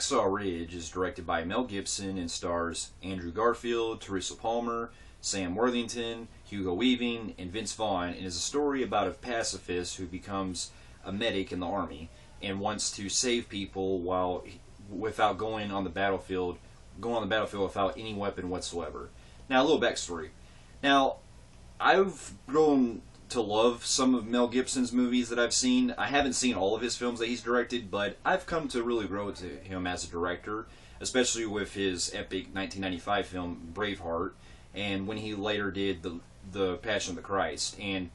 Hacksaw Ridge is directed by Mel Gibson and stars Andrew Garfield, Teresa Palmer, Sam Worthington, Hugo Weaving, and Vince Vaughn, and is a story about a pacifist who becomes a medic in the army and wants to save people without going on the battlefield without any weapon whatsoever. Now, a little backstory. Now, I've grown to love some of Mel Gibson's movies that I've seen. I haven't seen all of his films that he's directed, but I've come to really grow to him as a director, especially with his epic 1995 film Braveheart, and when he later did the Passion of the Christ. And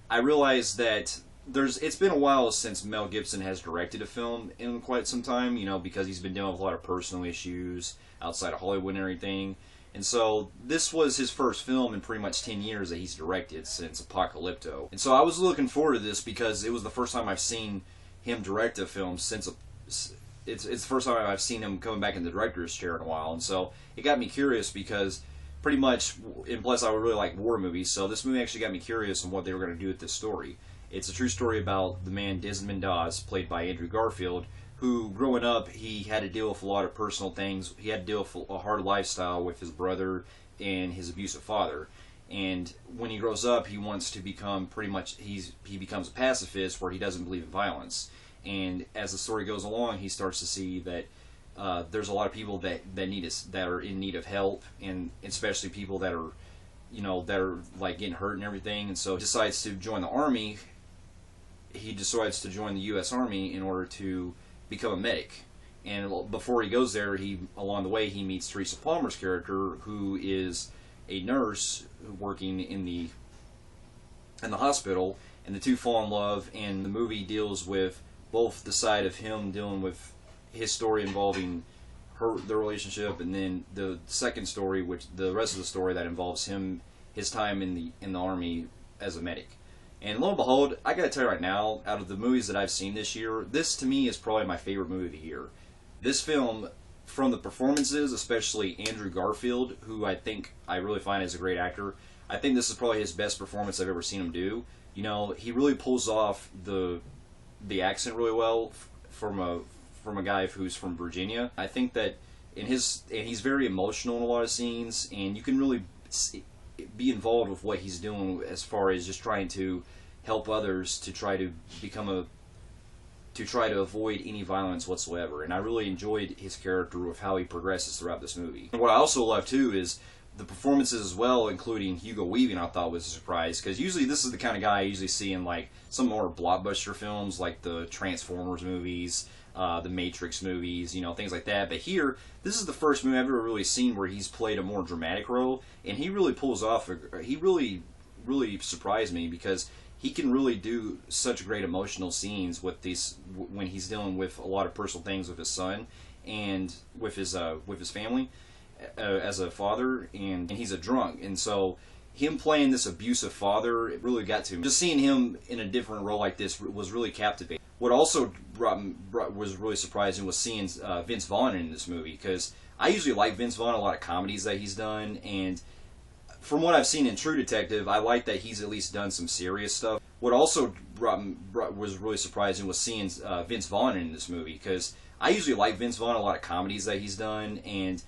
I realized that it's been a while since Mel Gibson has directed a film in quite some time, because he's been dealing with a lot of personal issues outside of Hollywood and everything. And so this was his first film in pretty much 10 years that he's directed since Apocalypto. And so I was looking forward to this because it was the first time I've seen him direct a film since it's the first time I've seen him coming back in the director's chair in a while. And so it got me curious because pretty much, and plus I really like war movies, so this movie actually got me curious on what they were going to do with this story. It's a true story about the man Desmond Doss, played by Andrew Garfield, who, growing up, he had to deal with a lot of personal things. He had to deal with a hard lifestyle with his brother and his abusive father. And when he grows up, he wants to become he becomes a pacifist where he doesn't believe in violence. And as the story goes along, he starts to see that there's a lot of people that are in need of help, and especially people that are, that are like getting hurt and everything. And so he decides to join the army. He decides to join the U.S. Army in order to become a medic. And before he goes there, along the way he meets Teresa Palmer's character, who is a nurse working in the hospital, and the two fall in love. And the movie deals with both the side of him dealing with his story involving their relationship, and then the second story, which the rest of the story that involves his time in the army as a medic. And lo and behold, I gotta tell you right now, out of the movies that I've seen this year, this to me is probably my favorite movie of the year. This film, from the performances, especially Andrew Garfield, who I really find is a great actor, I think this is probably his best performance I've ever seen him do. He really pulls off the accent really well from a guy who's from Virginia. I think that he's very emotional in a lot of scenes, and you can really be involved with what he's doing as far as just trying to help others to try to avoid any violence whatsoever. And I really enjoyed his character with how he progresses throughout this movie. And what I also love too is the performances as well, including Hugo Weaving. I thought was a surprise, because usually this is the kind of guy I usually see in like some more blockbuster films like the Transformers movies, the Matrix movies, things like that. But here, this is the first movie I've ever really seen where he's played a more dramatic role, and he really pulls off. He really surprised me, because he can really do such great emotional scenes with when he's dealing with a lot of personal things with his son and with his family as a father, and he's a drunk, and so him playing this abusive father, it really got to me. Just seeing him in a different role like this was really captivating. What also was really surprising was seeing Vince Vaughn in this movie, because I usually like Vince Vaughn, a lot of comedies that he's done, and from what I've seen in True Detective, I like that he's at least done some serious stuff. What also was really surprising was seeing Vince Vaughn in this movie, because I usually like Vince Vaughn, a lot of comedies that he's done, and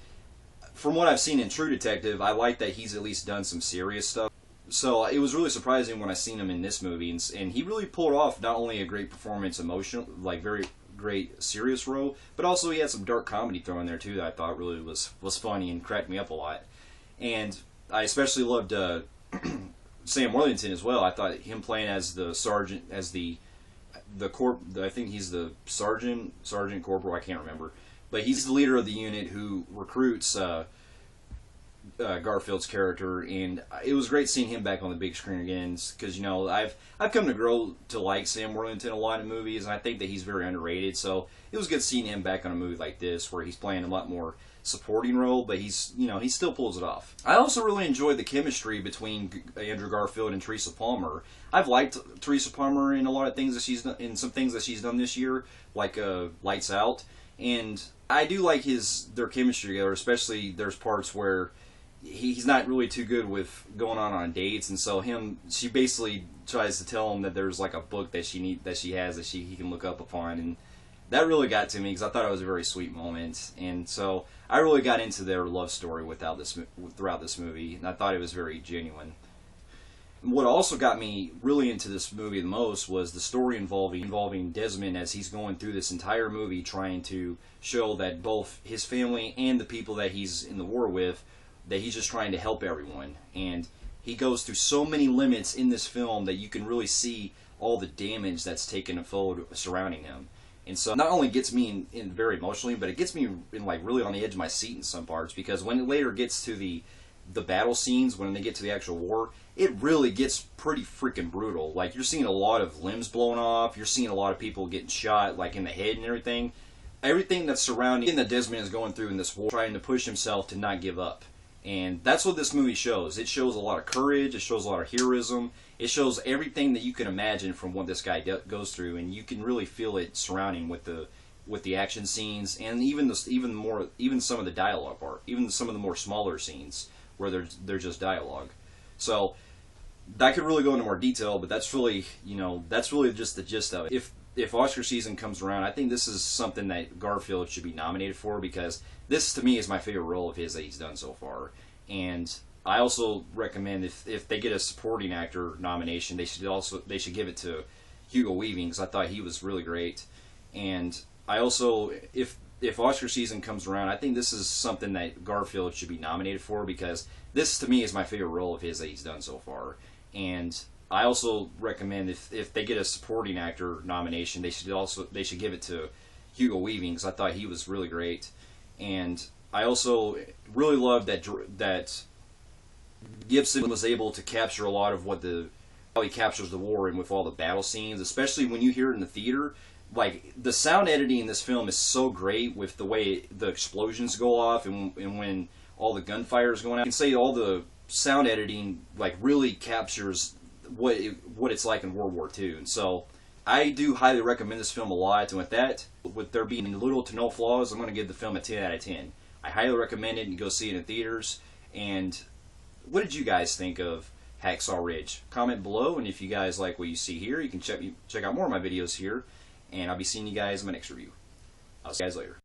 from what I've seen in True Detective, I like that he's at least done some serious stuff. So it was really surprising when I seen him in this movie, and he really pulled off not only a great performance, emotional, like very great serious role, but also he had some dark comedy thrown in there too that I thought really was funny and cracked me up a lot. And I especially loved Sam Worthington as well. I thought him playing as the sergeant, as I think he's the sergeant corporal, I can't remember. But he's the leader of the unit who recruits Garfield's character, and it was great seeing him back on the big screen again, because I've come to grow to like Sam Worthington a lot in movies, and I think that he's very underrated. So it was good seeing him back on a movie like this where he's playing a lot more supporting role, but he still pulls it off. I also really enjoyed the chemistry between Andrew Garfield and Teresa Palmer. I've liked Teresa Palmer in a lot of things that she's done, in some things that she's done this year, like Lights Out, and I do like their chemistry together. Especially there's parts where he's not really too good with going on dates, and so she basically tries to tell him that there's like a book that he can look up upon, and that really got to me because I thought it was a very sweet moment, and so I really got into their love story throughout this movie, and I thought it was very genuine. What also got me really into this movie the most was the story involving Desmond as he's going through this entire movie trying to show that both his family and the people that he's in the war with, that he's just trying to help everyone. And he goes through so many limits in this film that you can really see all the damage that's taken afford surrounding him. And so it not only gets me in very emotionally, but it gets me in like really on the edge of my seat in some parts, because when it later gets to the battle scenes, when they get to the actual war, it really gets pretty freaking brutal. Like, you're seeing a lot of limbs blown off, you're seeing a lot of people getting shot like in the head and everything. Everything that's surrounding that Desmond is going through in this war, trying to push himself to not give up. And that's what this movie shows. It shows a lot of courage, it shows a lot of heroism, it shows everything that you can imagine from what this guy goes through, and you can really feel it surrounding with the action scenes, and even some of the dialogue part, even some of the more smaller scenes where they're just dialogue. So that could really go into more detail, but that's really just the gist of it. If Oscar season comes around, I think this is something that Garfield should be nominated for, because this to me is my favorite role of his that he's done so far. And I also recommend if they get a supporting actor nomination, they should give it to Hugo Weaving, because I thought he was really great. And I also, if Oscar season comes around, I think this is something that Garfield should be nominated for, because this to me is my favorite role of his that he's done so far. And I also recommend if they get a supporting actor nomination, they should give it to Hugo Weaving, because I thought he was really great. And I also really love that Gibson was able to capture a lot of how he captures the war and with all the battle scenes, especially when you hear it in the theater. Like, the sound editing in this film is so great with the way the explosions go off and when all the gunfire is going out. I can say all the sound editing like really captures what it's like in World War II. And so I do highly recommend this film a lot, and with there being little to no flaws, I'm going to give the film a 10 out of 10. I highly recommend it, and go see it in theaters. And what did you guys think of Hacksaw Ridge? Comment below, and if you guys like what you see here, you can check out more of my videos here, and I'll be seeing you guys in my next review. I'll see you guys later.